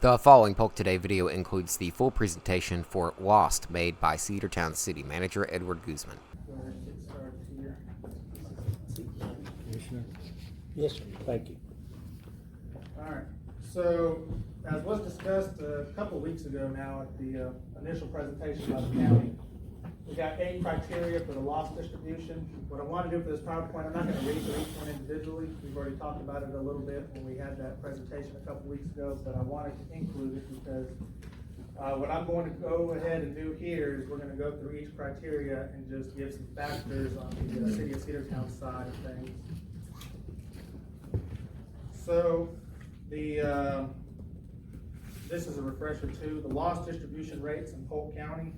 The following Polk Today video includes the full presentation for Lost made by Cedartown City Manager Edward Guzman. Go ahead and get started here. Commissioner? Yes, sir. Thank you. All right, so as was discussed a couple of weeks ago now at the initial presentation by the county, we got 8 criteria for the loss distribution. What I want to do for this PowerPoint, I'm not going to read for each one individually. We've already talked about it a little bit when we had that presentation a couple of weeks ago, but I wanted to include it because what I'm going to go ahead and do here is we're going to go through each criteria and just give some factors on the City of Cedartown side of things. So this is a refresher too. The loss distribution rates in Polk County.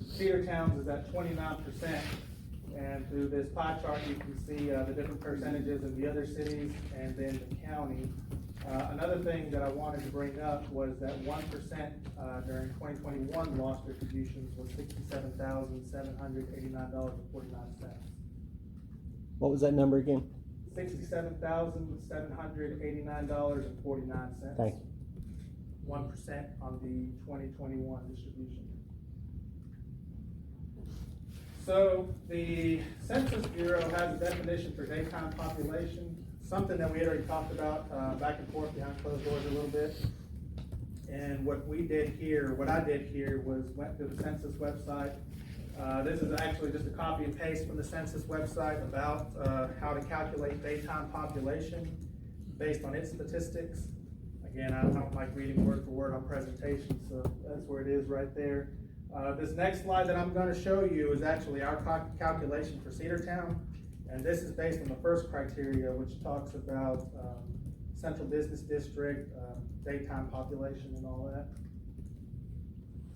Cedartown's is at 29%, and through this pie chart you can see the different percentages of the other cities and then the county. Another thing that I wanted to bring up was that 1% during 2021 loss distributions was $67,789.49. What was that number again? $67,789.49. Thank you. 1% on the 2021 distribution. So the Census Bureau has a definition for daytime population, something that we had already talked about back and forth behind closed doors a little bit. And what I did here was went to the Census website. This is actually just a copy and paste from the Census website about how to calculate daytime population based on its statistics. Again, I don't like reading word for word on presentations, so that's where it is right there. This next slide that I'm going to show you is actually our calculation for Cedartown, and this is based on the first criteria, which talks about central business district, daytime population and all that.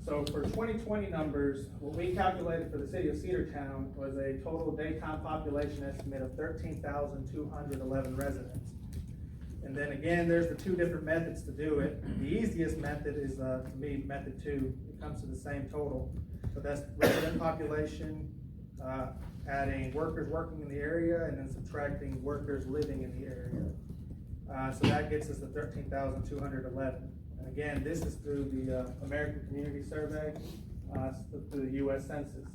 So for 2020 numbers, what we calculated for the City of Cedartown was a total daytime population estimate of 13,211 residents. And then again, there's the 2 different methods to do it. The easiest method is, to me, method 2. It comes to the same total. So that's resident population, adding workers working in the area, and then subtracting workers living in the area. So that gets us to 13,211. And again, this is through the American Community Survey, through the U.S. Census.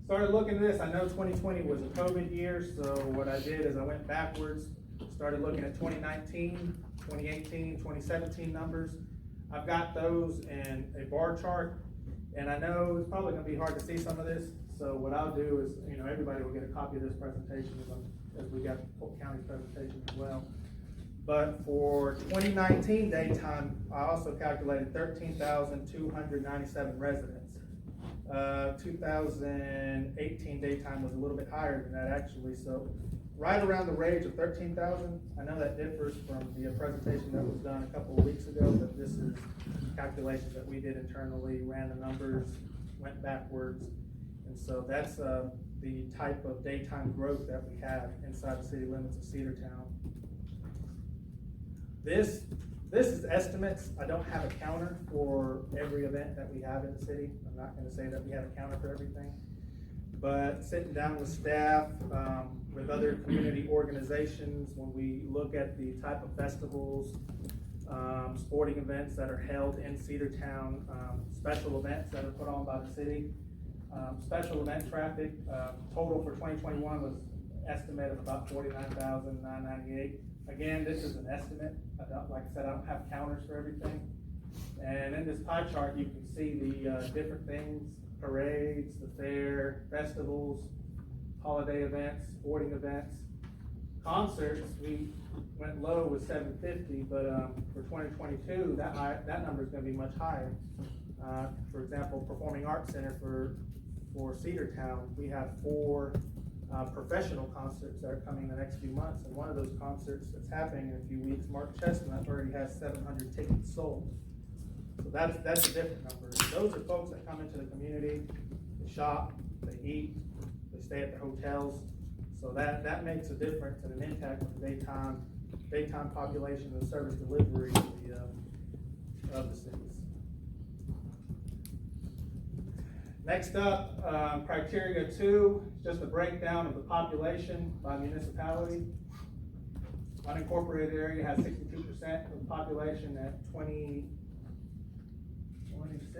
Started looking at this. I know 2020 was a COVID year, so what I did is I went backwards. Started looking at 2019, 2018, 2017 numbers. I've got those in a bar chart, and I know it's probably going to be hard to see some of this. So what I'll do is, everybody will get a copy of this presentation as we got Polk County's presentation as well. But for 2019 daytime, I also calculated 13,297 residents. 2018 daytime was a little bit higher than that actually. So right around the range of 13,000. I know that differs from the presentation that was done a couple of weeks ago, but this is calculations that we did internally, ran the numbers, went backwards. And so that's the type of daytime growth that we have inside the city limits of Cedartown. This is estimates. I don't have a counter for every event that we have in the city. I'm not going to say that we have a counter for everything. But sitting down with staff, with other community organizations, when we look at the type of festivals, sporting events that are held in Cedartown, special events that are put on by the city, special event traffic, total for 2021 was estimate of about 49,998. Again, this is an estimate. Like I said, I don't have counters for everything. And in this pie chart, you can see the different things. Parades, the fair, festivals, holiday events, sporting events, concerts. We went low with 750, but for 2022, that number is going to be much higher. For example, Performing Arts Center for Cedartown, we have 4 professional concerts that are coming in the next few months, and one of those concerts that's happening in a few weeks, Mark Chestnut, already has 700 tickets sold. So that's a different number. Those are folks that come into the community, they shop, they eat, they stay at the hotels. So that makes a difference and an impact on the daytime population and the service delivery of the cities. Next up, criteria 2, just a breakdown of the population by municipality. Unincorporated area has 62% of the population at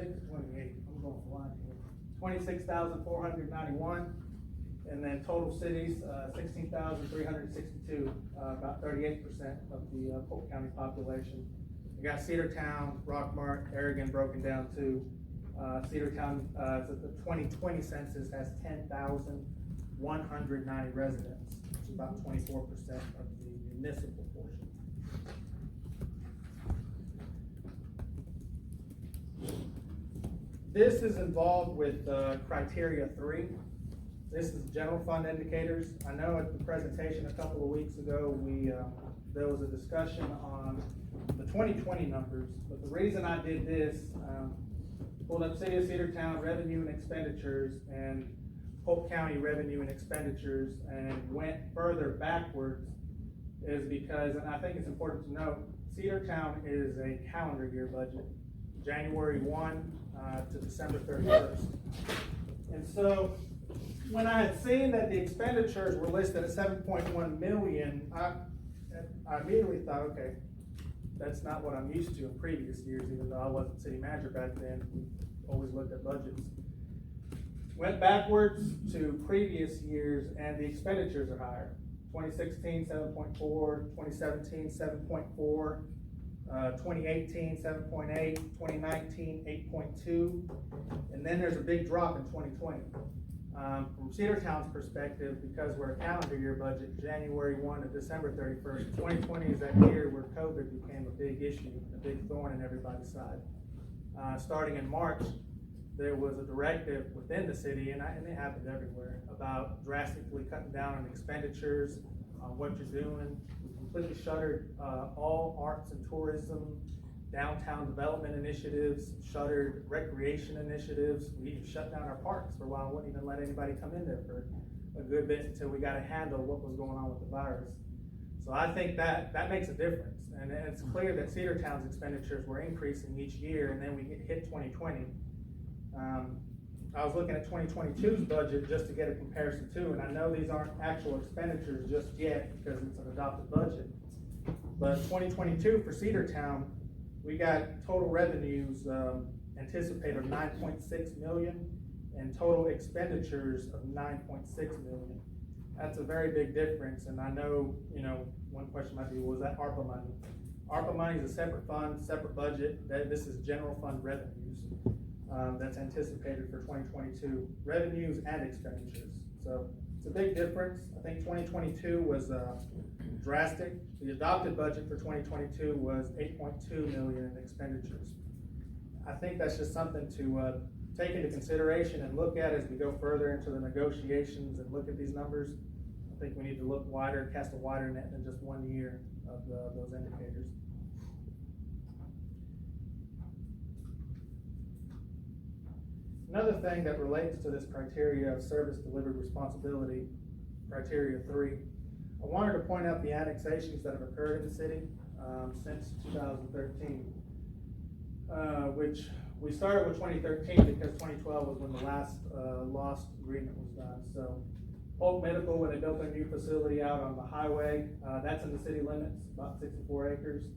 28, I'm going blind here. 26,491, and then total cities, 16,362, about 38% of the Polk County population. We got Cedartown, Rockmart, Aragon broken down too. Cedartown, the 2020 census has 10,190 residents, which is about 24% of the municipal portion. This is involved with criteria 3. This is general fund indicators. I know at the presentation a couple of weeks ago, there was a discussion on the 2020 numbers, but the reason I did this, pulled up City of Cedartown revenue and expenditures and Polk County revenue and expenditures and went further backwards is because, and I think it's important to note, Cedartown is a calendar year budget, January 1 to December 31st. And so when I had seen that the expenditures were listed at 7.1 million, I immediately thought, okay, that's not what I'm used to in previous years, even though I wasn't city manager back then. We always looked at budgets. Went backwards to previous years, and the expenditures are higher. 2016, 7.4, 2017, 7.4, 2018, 7.8, 2019, 8.2, and then there's a big drop in 2020. From Cedartown's perspective, because we're a calendar year budget, January 1 to December 31st, 2020 is that year where COVID became a big issue, a big thorn in everybody's side. Starting in March, there was a directive within the city, and it happened everywhere, about drastically cutting down on expenditures, on what you're doing. We completely shuttered all arts and tourism, downtown development initiatives, shuttered recreation initiatives. We even shut down our parks for a while, wouldn't even let anybody come in there for a good bit until we got a handle on what was going on with the virus. So I think that makes a difference. And it's clear that Cedartown's expenditures were increasing each year, and then we hit 2020. I was looking at 2022's budget just to get a comparison too, and I know these aren't actual expenditures just yet because it's an adopted budget. But 2022 for Cedartown, we got total revenues anticipated of 9.6 million and total expenditures of 9.6 million. That's a very big difference, and I know, one question might be, well, is that ARPA money? ARPA money is a separate fund, separate budget. This is general fund revenues that's anticipated for 2022, revenues and expenditures. So it's a big difference. I think 2022 was drastic. The adopted budget for 2022 was 8.2 million in expenditures. I think that's just something to take into consideration and look at as we go further into the negotiations and look at these numbers. I think we need to look wider, cast a wider net than just 1 year of those indicators. Another thing that relates to this criteria of service delivered responsibility, criteria 3, I wanted to point out the annexations that have occurred in the city since 2013, which we started with 2013 because 2012 was when the last lost agreement was done. So Polk Medical, when they built their new facility out on the highway, that's in the city limits, about 64 acres.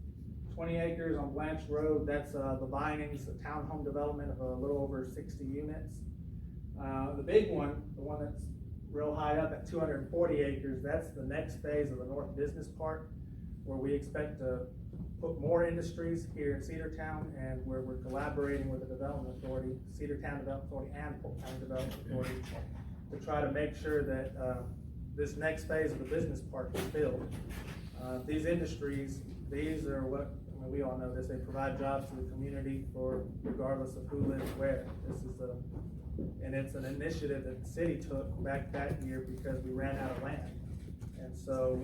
20 acres on Blanche Road, that's the Vinings, a townhome development of a little over 60 units. The big one, the one that's real high up at 240 acres, that's the next phase of the North Business Park, where we expect to put more industries here in Cedartown, and where we're collaborating with the Development Authority, Cedartown Development Authority and Polk County Development Authority, to try to make sure that this next phase of the business park is filled. These industries, these are what, we all know this, they provide jobs to the community for regardless of who lives where. This is and it's an initiative that the city took back that year because we ran out of land. And so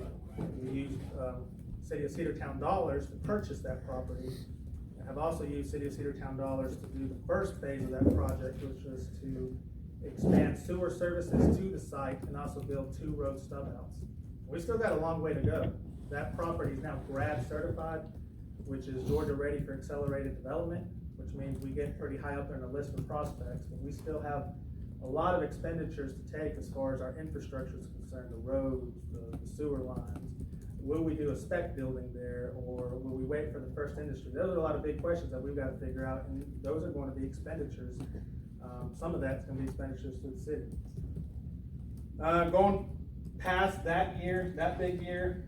we used City of Cedartown dollars to purchase that property. I have also used City of Cedartown dollars to do the first phase of that project, which was to expand sewer services to the site and also build 2 road stub outs. We still got a long way to go. That property is now GRAD certified, which is Georgia Ready for Accelerated Development, which means we get pretty high up there on the list of prospects, but we still have a lot of expenditures to take as far as our infrastructure is concerned, the roads, the sewer lines, will we do a spec building there, or will we wait for the first industry? Those are a lot of big questions that we've got to figure out, and those are going to be expenditures. Some of that's going to be expenditures to the city. Going past that year, that big year,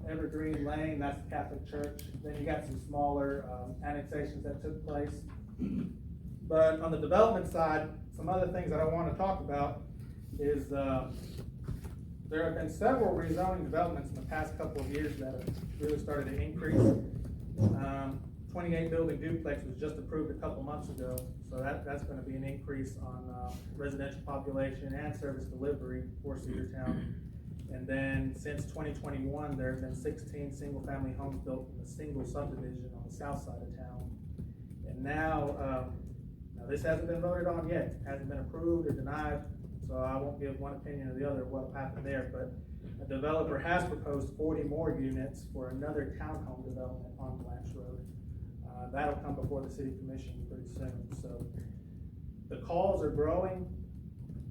Evergreen Lane, that's the Catholic Church. Then you got some smaller annexations that took place. But on the development side, some other things that I want to talk about is there have been several rezoning developments in the past couple of years that have really started to increase. 28 building duplex was just approved a couple months ago, so that's going to be an increase on residential population and service delivery for Cedartown. And then since 2021, there have been 16 single-family homes built in a single subdivision on the south side of town. And now this hasn't been voted on yet, hasn't been approved or denied, so I won't give one opinion or the other of what happened there, but a developer has proposed 40 more units for another townhome development on Blanche Road. That'll come before the city commission pretty soon. So the calls are growing.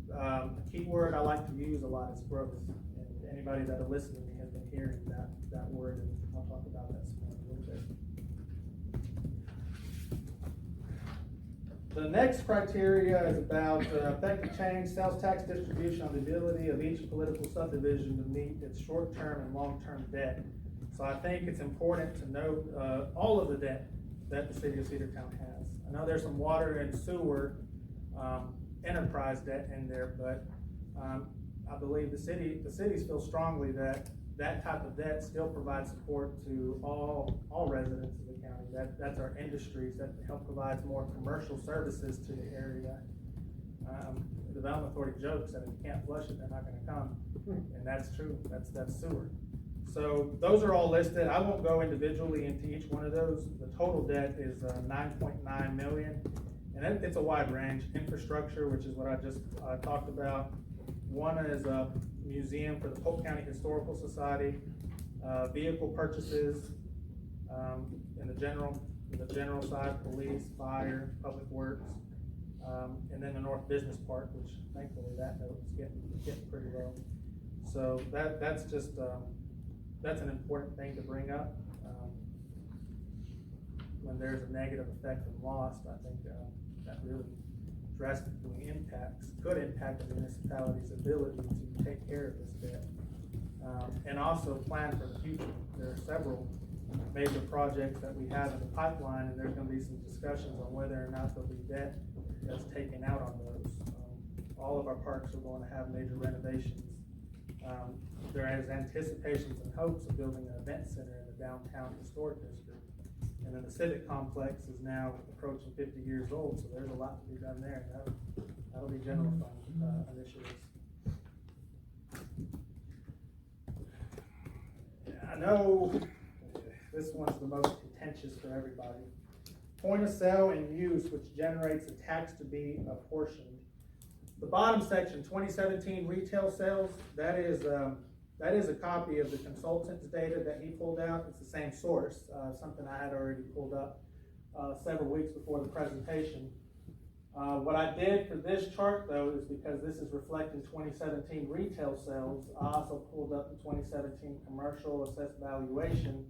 The key word I like to use a lot is growth. And anybody that will listen to me has been hearing that word, and I'll talk about that some more in a little bit. The next criteria is about effective change, sales tax distribution on the ability of each political subdivision to meet its short-term and long-term debt. So I think it's important to note all of the debt that the city of Cedartown has. I know there's some water and sewer enterprise debt in there, but I believe the cities feel strongly that that type of debt still provides support to all residents of the county. That's our industries that help provide more commercial services to the area. The Development Authority jokes that if you can't flush it, they're not going to come, and that's true. That's sewer. So those are all listed. I won't go individually into each one of those. The total debt is 9.9 million, and it's a wide range. Infrastructure, which is what I just talked about. One is a museum for the Polk County Historical Society. Vehicle purchases in the general side, police, fire, public works, and then the North Business Park, which thankfully that note is getting pretty low. So that's just that's an important thing to bring up. When there's a negative effect of loss, I think that really drastically could impact the municipality's ability to take care of this debt. And also plan for the future. There are several major projects that we have in the pipeline, and there's going to be some discussions on whether or not there'll be debt that's taken out on those. All of our parks are going to have major renovations. There is anticipations and hopes of building an event center in the downtown historic district. And then the civic complex is now approaching 50 years old, so there's a lot to be done there. That'll be general fund initiatives. I know this one's the most contentious for everybody. Point of sale and use, which generates a tax to be apportioned. The bottom section, 2017 retail sales, that is a copy of the consultant's data that he pulled out. It's the same source, something I had already pulled up several weeks before the presentation. What I did for this chart, though, is because this is reflecting 2017 retail sales, I also pulled up the 2017 commercial assessed valuation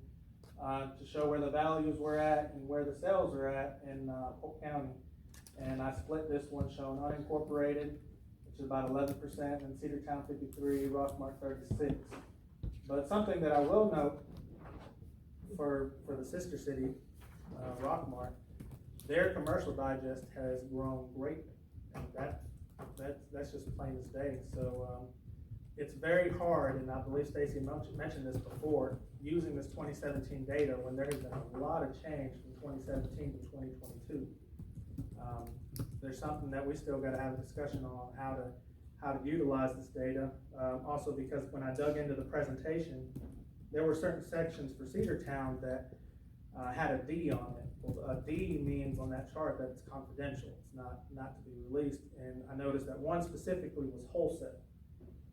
to show where the values were at and where the sales are at in Polk County. And I split this one showing unincorporated, which is about 11%, and Cedartown 53, Rockmart 36. But something that I will note for the sister city, Rockmart, their commercial digest has grown greatly, and that's just plain as day. So it's very hard, and I believe Stacy mentioned this before, using this 2017 data when there has been a lot of change from 2017 to 2022. There's something that we still got to have a discussion on how to utilize this data. Also, because when I dug into the presentation, there were certain sections for Cedartown that had a D on it. Well, a D means on that chart that it's confidential. It's not to be released. And I noticed that one specifically was wholesale.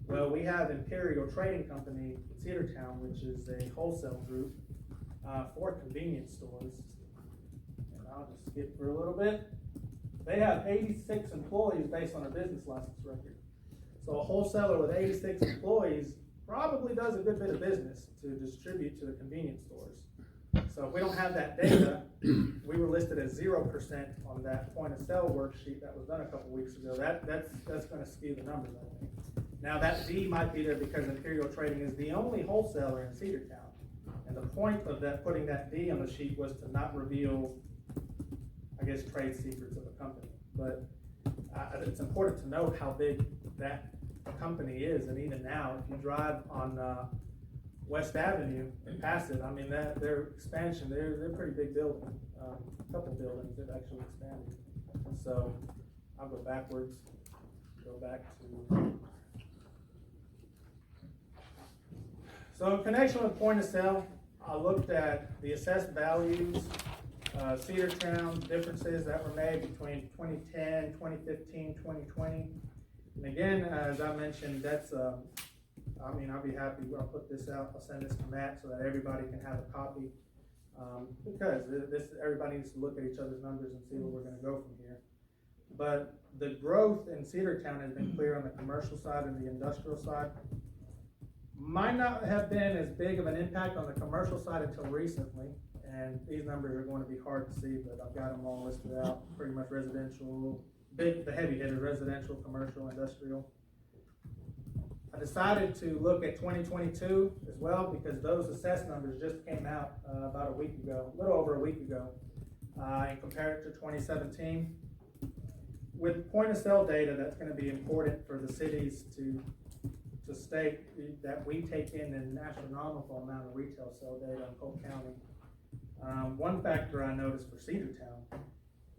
Well, we have Imperial Trading Company in Cedartown, which is a wholesale group for convenience stores. And I'll just skip through a little bit. They have 86 employees based on a business license record. So a wholesaler with 86 employees probably does a good bit of business to distribute to the convenience stores. So if we don't have that data, we were listed as 0% on that point of sale worksheet that was done a couple weeks ago. That's going to skew the numbers, I think. Now that D might be there because Imperial Trading is the only wholesaler in Cedartown. And the point of that, putting that D on the sheet, was to not reveal, I guess, trade secrets of the company. But it's important to know how big that company is. And even now, if you drive on West Avenue and pass it, I mean, their expansion, they're a pretty big building. A couple buildings that actually expanded. So I'll go backwards, go back to. So in connection with point of sale, I looked at the assessed values, Cedartown differences that were made between 2010, 2015, 2020. And again, as I mentioned, that's, I mean, I'll be happy, I'll put this out, I'll send this to Matt so that everybody can have a copy. Because everybody needs to look at each other's numbers and see where we're gonna go from here. But the growth in Cedartown has been clear on the commercial side and the industrial side. Might not have been as big of an impact on the commercial side until recently, and these numbers are going to be hard to see, but I've got them all listed out, pretty much residential, the heavy hitters, residential, commercial, industrial. I decided to look at 2022 as well because those assessed numbers just came out about a week ago, a little over a week ago, and compare it to 2017. With point of sale data, that's going to be important for the cities to state that we take in an astronomical amount of retail sale data in Polk County. One factor I noticed for Cedartown,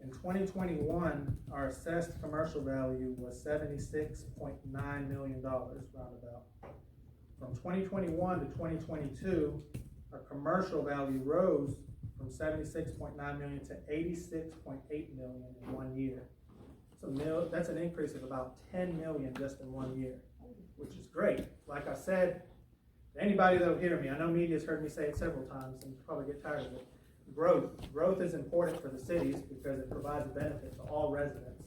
in 2021, our assessed commercial value was $76.9 million, roundabout. From 2021 to 2022, our commercial value rose from $76.9 million to $86.8 million in 1 year. So that's an increase of about $10 million just in 1 year, which is great. Like I said, anybody that'll hear me, I know media's heard me say it several times and probably get tired of it. Growth is important for the cities because it provides a benefit to all residents.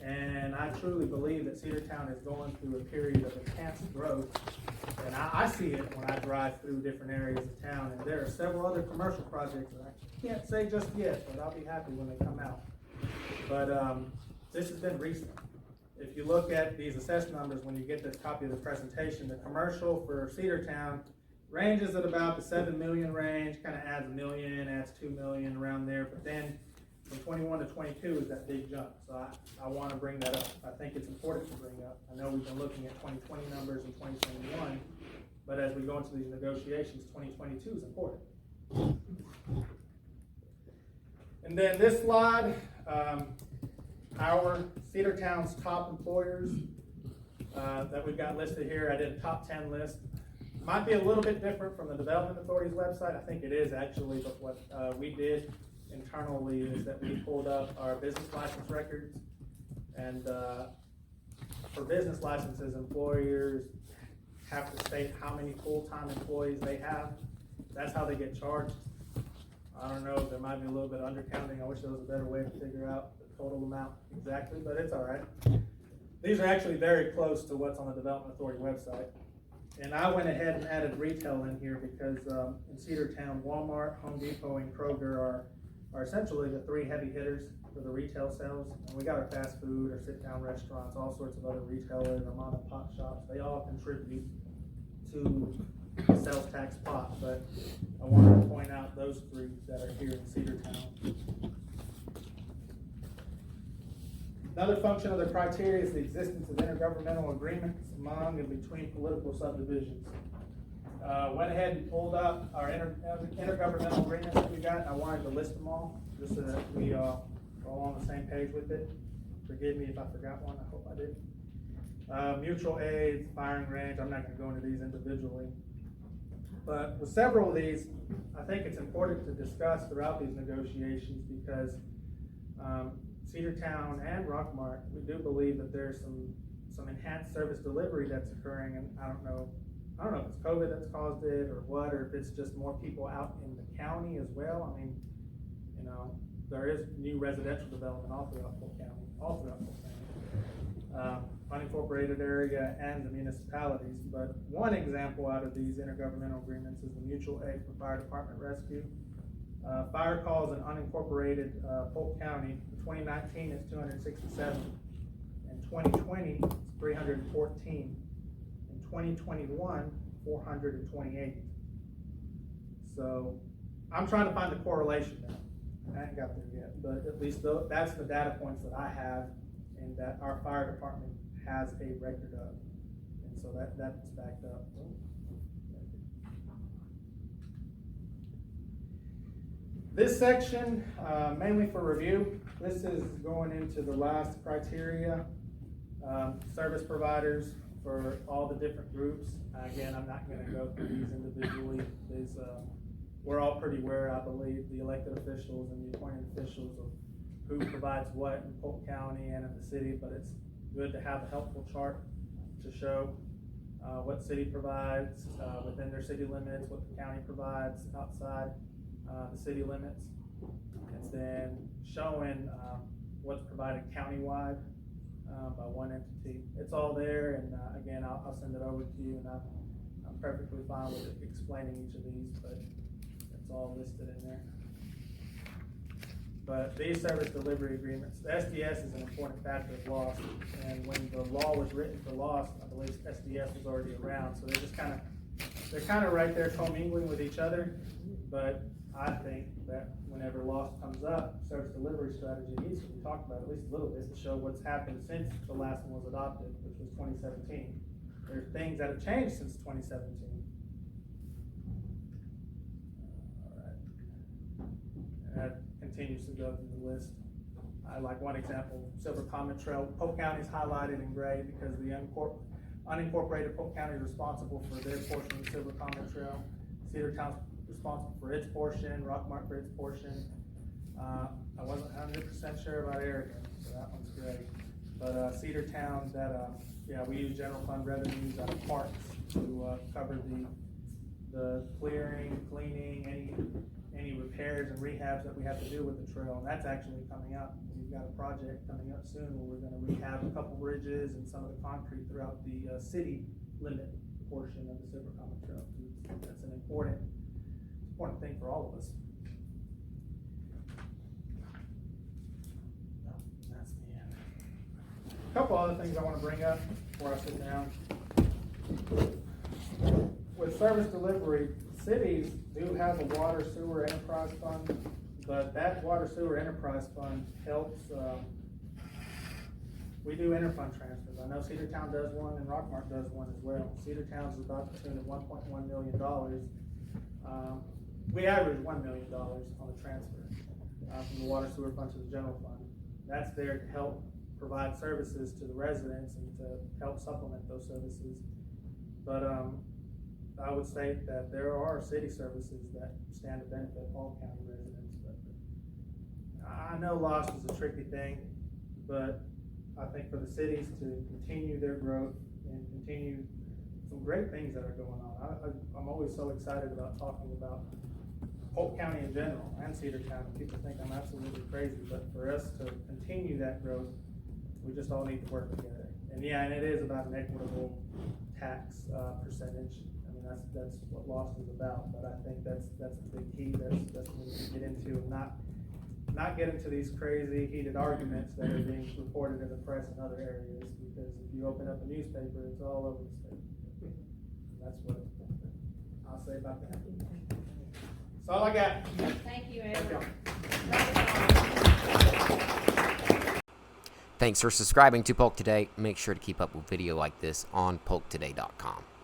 And I truly believe that Cedartown is going through a period of enhanced growth. And I see it when I drive through different areas of town. And there are several other commercial projects that I can't say just yet, but I'll be happy when they come out. But this has been recent. If you look at these assessed numbers, when you get this copy of the presentation, the commercial for Cedartown ranges at about the 7 million range, kind of adds $1 million, adds 2 million around there. But then from 21 to 22 is that big jump. So I want to bring that up. I think it's important to bring up. I know we've been looking at 2020 numbers and 2021, but as we go into these negotiations, 2022 is important. And then this slide, our Cedartown's top employers that we've got listed here. I did a top 10 list. Might be a little bit different from the Development Authority's website. I think it is actually, but what we did internally is that we pulled up our business license records. And for business licenses, employers have to state how many full-time employees they have. That's how they get charged. I don't know, there might be a little bit of undercounting. I wish there was a better way to figure out the total amount exactly, but it's all right. These are actually very close to what's on the Development Authority website. And I went ahead and added retail in here because in Cedartown, Walmart, Home Depot, and Kroger are essentially the three heavy hitters for the retail sales. And we got our fast food, our sit-down restaurants, all sorts of other retailers, our mom and pop shops. They all contribute to the sales tax pot. But I wanted to point out those three that are here in Cedartown. Another function of the criteria is the existence of intergovernmental agreements among and between political subdivisions. Went ahead and pulled up our intergovernmental agreements that we got. I wanted to list them all just so that we are all on the same page with it. Forgive me if I forgot one. I hope I did. Mutual aid, firing range. I'm not going to go into these individually. But with several of these, I think it's important to discuss throughout these negotiations because Cedartown and Rockmart, we do believe that there's some enhanced service delivery that's occurring, and I don't know if it's COVID that's caused it or what, or if it's just more people out in the county as well. I mean, there is new residential development all throughout Polk County, unincorporated area, and the municipalities. But one example out of these intergovernmental agreements is the mutual aid for fire department rescue. Fire calls in unincorporated Polk County, in 2019 it's 267. In 2020, it's 314. In 2021, 428. So I'm trying to find the correlation now. I ain't got there yet, but at least that's the data points that I have and that our fire department has a record of. And so that's backed up. This section, mainly for review, this is going into the last criteria, service providers for all the different groups. Again, I'm not going to go through these individually. We're all pretty aware, I believe, the elected officials and the appointed officials of who provides what in Polk County and in the city, but it's good to have a helpful chart to show what city provides within their city limits, what the county provides outside the city limits, and then showing what's provided countywide by one entity. It's all there, and again, I'll send it over to you, and I'm perfectly fine with explaining each of these, but it's all listed in there. But these service delivery agreements, the SDS is an important factor of loss, and when the law was written for loss, I believe SDS was already around, so they're kind of right there commingling with each other. But I think that whenever loss comes up, service delivery strategy needs to be talked about at least a little bit to show what's happened since the last one was adopted, which was 2017. There are things that have changed since 2017. That continues to go through the list. I like one example, Silver Common Trail. Polk County is highlighted in gray because the unincorporated Polk County is responsible for their portion of the Silver Common Trail. Cedartown's responsible for its portion, Rockmart for its portion. I wasn't 100% sure about Aragon, so that one's great. But Cedartown, we use general fund revenues out of parks to cover the clearing, cleaning, any repairs and rehabs that we have to do with the trail, and that's actually coming up. We've got a project coming up soon where we're going to rehab a couple bridges and some of the concrete throughout the city limit portion of the Silver Common Trail. That's an important thing for all of us. That's the end. A couple other things I want to bring up before I sit down. With service delivery, cities do have a water sewer enterprise fund, but that water sewer enterprise fund helps, we do interfund transfers. I know Cedartown does one and Rockmart does one as well. Cedartown's is about the tune of $1.1 million. We average $1 million on the transfer from the water sewer fund to the general fund. That's there to help provide services to the residents and to help supplement those services. But I would say that there are city services that stand to benefit all county residents. But I know loss is a tricky thing, but I think for the cities to continue their growth and continue some great things that are going on. I'm always so excited about talking about Polk County in general and Cedartown. People think I'm absolutely crazy, but for us to continue that growth, we just all need to work together. And yeah, and it is about an equitable tax percentage. I mean, that's what loss is about. But I think that's a big key. That's what we need to get into, and not get into these crazy heated arguments that are being reported in the press in other areas. Because if you open up a newspaper, it's all over the state. That's what I'll say about that. That's all I got. Thank you, Edward. Thanks for subscribing to Polk Today. Make sure to keep up with video like this on polktoday.com.